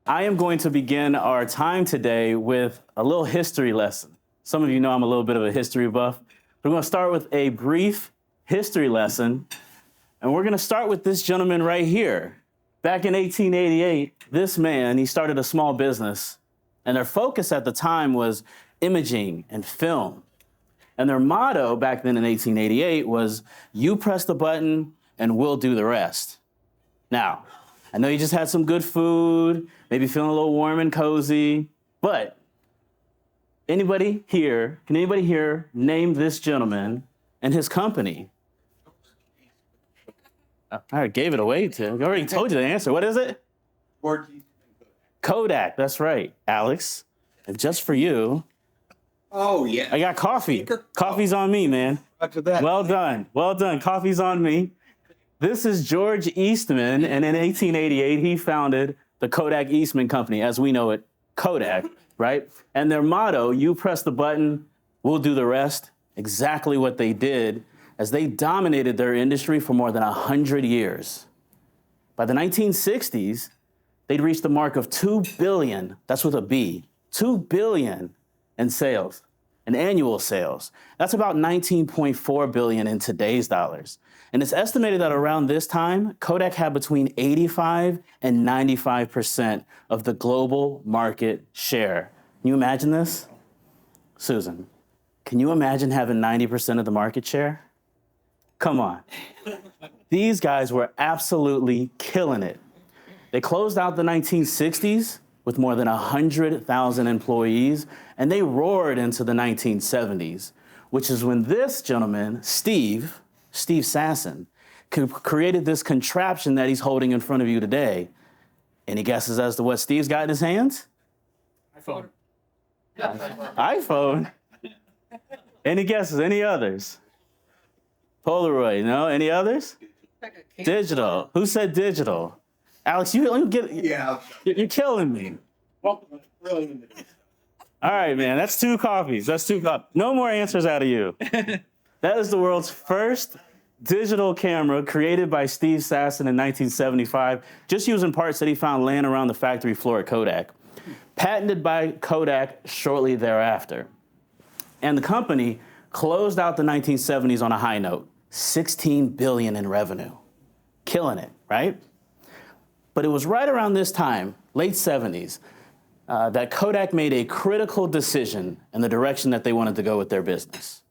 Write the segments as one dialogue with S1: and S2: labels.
S1: I am going to begin our time today with a little history lesson. Some of you know I'm a little bit of a history buff. We're going to start with a brief history lesson, and we're going to start with this gentleman right here. Back in 1888, this man, he started a small business, and their focus at the time was imaging and film. And their motto back then in 1888 was, "You press the button and we'll do the rest." Now, I know you just had some good food, maybe feeling a little warm and cozy, but can anybody here name this gentleman and his company? I already gave it away to him. I already told you the answer. What is it? Kodak, that's right, Alex. And just for you,
S2: oh yeah,
S1: I got coffee. Coffee's on me, man.
S2: After that.
S1: Well done. Well done. Coffee's on me. This is George Eastman, and in 1888, he founded the Kodak Eastman Company, as we know it, Kodak, right? And their motto, "You press the button, we'll do the rest," exactly what they did, as they dominated their industry for more than 100 years. By the 1960s, they'd reached the mark of 2 billion, that's with a B, 2 billion in sales, in annual sales. That's about 19.4 billion in today's dollars. And it's estimated that around this time, Kodak had between 85 and 95% of the global market share. Can you imagine this? Susan, can you imagine having 90% of the market share? Come on. These guys were absolutely killing it. They closed out the 1960s with more than 100,000 employees, and they roared into the 1970s, which is when this gentleman, Steve Sasson, created this contraption that he's holding in front of you today. Any guesses as to what Steve's got in his hands?
S2: iPhone.
S1: iPhone? Any guesses? Any others? Polaroid, no? Any others? Digital. Who said digital? Alex, you're killing me. All right, man, that's 2 coffees. No more answers out of you. That is the world's first digital camera created by Steve Sasson in 1975, just using parts that he found laying around the factory floor at Kodak. Patented by Kodak shortly thereafter. And the company closed out the 1970s on a high note, 16 billion in revenue. Killing it, right? But it was right around this time, late 70s, that Kodak made a critical decision in the direction that they wanted to go with their business.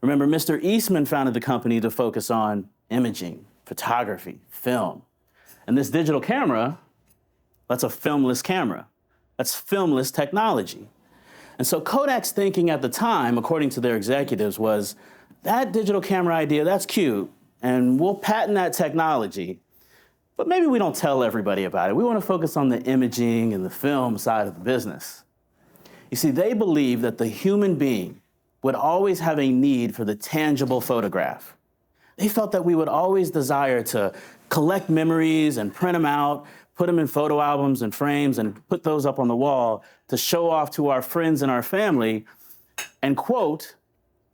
S1: Remember, Mr. Eastman founded the company to focus on imaging, photography, film. And this digital camera, that's a filmless camera. That's filmless technology. And so Kodak's thinking at the time, according to their executives, was that digital camera idea, that's cute, and we'll patent that technology. But maybe we don't tell everybody about it. We want to focus on the imaging and the film side of the business. You see, they believe that the human being would always have a need for the tangible photograph. They felt that we would always desire to collect memories and print them out, put them in photo albums and frames, and put those up on the wall to show off to our friends and our family, and quote,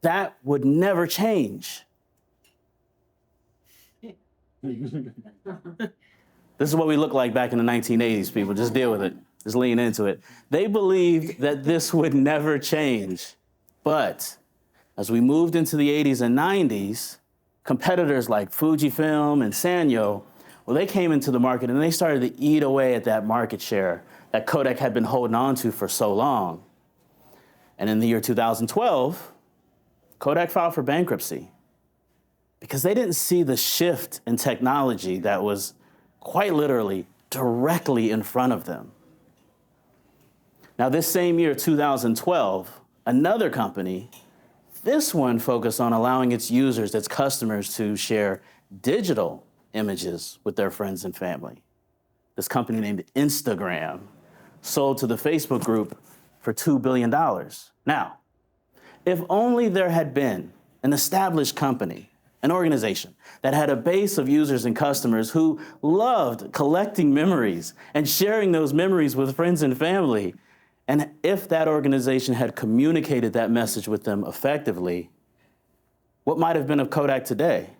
S1: that would never change. This is what we looked like back in the 1980s, people. Just deal with it. Just lean into it. They believed that this would never change. But as we moved into the 80s and 90s, competitors like Fujifilm and Sanyo, well, they came into the market and they started to eat away at that market share that Kodak had been holding on to for so long. And in the year 2012, Kodak filed for bankruptcy because they didn't see the shift in technology that was quite literally directly in front of them. Now, this same year, 2012, another company, this one focused on allowing its users, its customers, to share digital images with their friends and family. This company named Instagram sold to the Facebook group for $2 billion. Now, if only there had been an established company, an organization that had a base of users and customers who loved collecting memories and sharing those memories with friends and family. And if that organization had communicated that message with them effectively, what might have been of Kodak today?